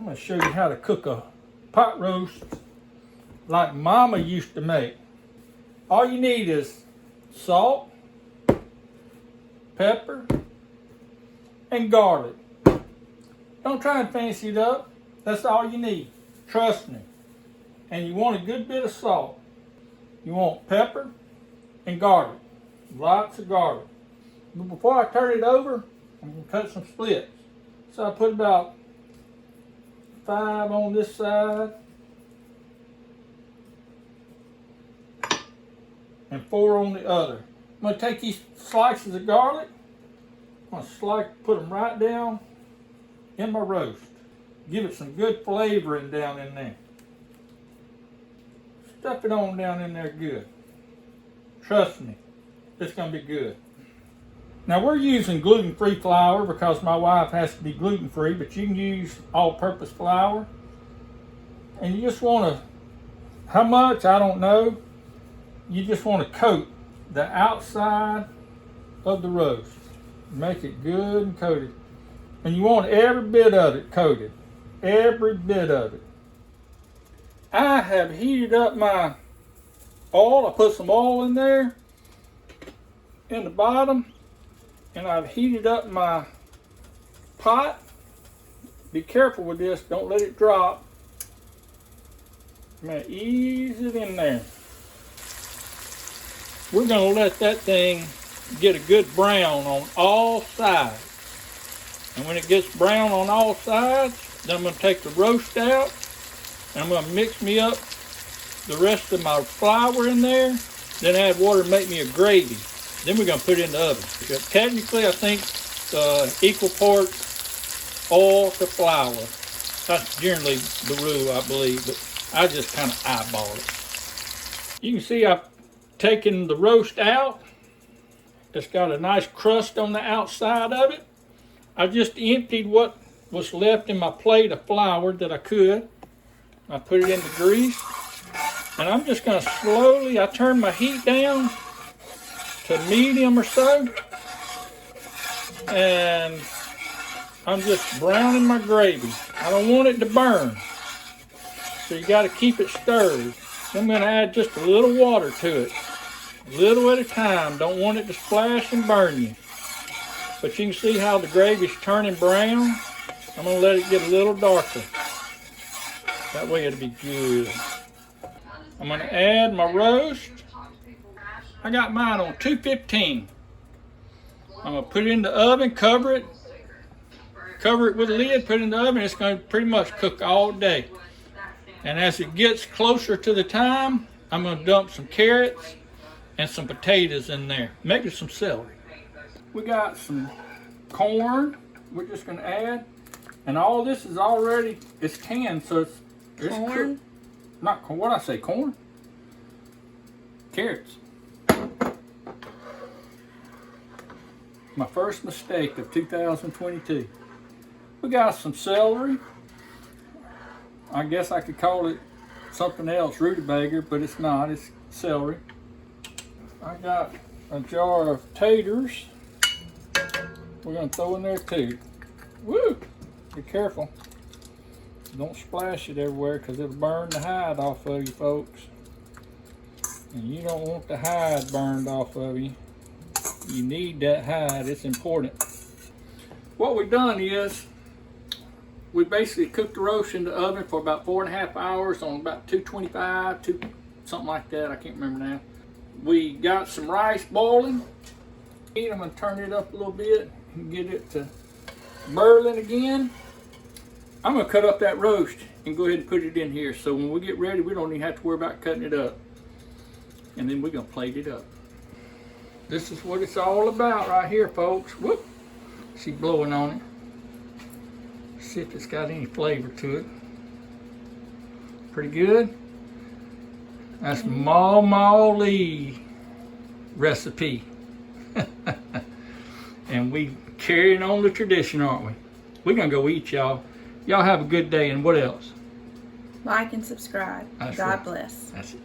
I'm going to show you how to cook a pot roast like Mama used to make. All you need is salt, pepper, and garlic. Don't try and fancy it up. That's all you need. Trust me. And you want a good bit of salt. You want pepper and garlic. Lots of garlic. But before I turn it over, I'm going to cut some splits. So I put about 5 on this side and 4 on the other. I'm going to take these slices of garlic, I'm going to put them right down in my roast. Give it some good flavoring down in there. Stuff it on down in there good. Trust me, it's going to be good. Now we're using gluten-free flour because my wife has to be gluten-free, but you can use all-purpose flour. And you just want to, how much, I don't know. You just want to coat the outside of the roast. Make it good and coated. And you want every bit of it coated. Every bit of it. I have heated up my oil. I put some oil in there in the bottom. And I've heated up my pot. Be careful with this. Don't let it drop. I'm going to ease it in there. We're going to let that thing get a good brown on all sides. And when it gets brown on all sides, then I'm going to take the roast out. And I'm going to mix me up the rest of my flour in there. Then add water and make me a gravy. Then we're going to put it in the oven. Technically, I think equal parts oil to flour. That's generally the rule, I believe, but I just kind of eyeball it. You can see I've taken the roast out. It's got a nice crust on the outside of it. I just emptied what was left in my plate of flour that I could. I put it in the grease. And I'm just going to slowly, I turn my heat down to medium or so, and I'm just browning my gravy. I don't want it to burn, so you got to keep it stirred. I'm going to add just a little water to it, a little at a time. Don't want it to splash and burn you. But you can see how the gravy's turning brown. I'm going to let it get a little darker. That way it'll be good. I'm going to add my roast. I got mine on 215. I'm going to put it in the oven, cover it with a lid, put it in the oven. It's going to pretty much cook all day. And as it gets closer to the time, I'm going to dump some carrots and some potatoes in there. Maybe some celery. We got some corn we're just going to add. And all this is already, it's canned, so it's corn? cooked. Not corn, what did I say, corn? Carrots. My first mistake of 2022. We got some celery. I guess I could call it something else, rutabaga, but it's not, it's celery. I got a jar of taters. We're going to throw in there too. Woo! Be careful. Don't splash it everywhere because it'll burn the hide off of you, folks. And you don't want the hide burned off of you. You need that hide, it's important. What we've done is, we basically cooked the roast in the oven for about 4.5 hours on about 225, something like that, I can't remember now. We got some rice boiling. I'm gonna turn it up a little bit and get it to boiling again. I'm gonna cut up that roast and go ahead and put it in here. So when we get ready, we don't even have to worry about cutting it up. And then we're gonna plate it up. This is what it's all about right here, folks. Whoop! She's blowing on it. See if it's got any flavor to it. Pretty good. That's Ma Lee recipe. And we carrying on the tradition, aren't we? We're gonna go eat, y'all. Y'all have a good day, and what else? Like and subscribe. That's God right. bless. That's it.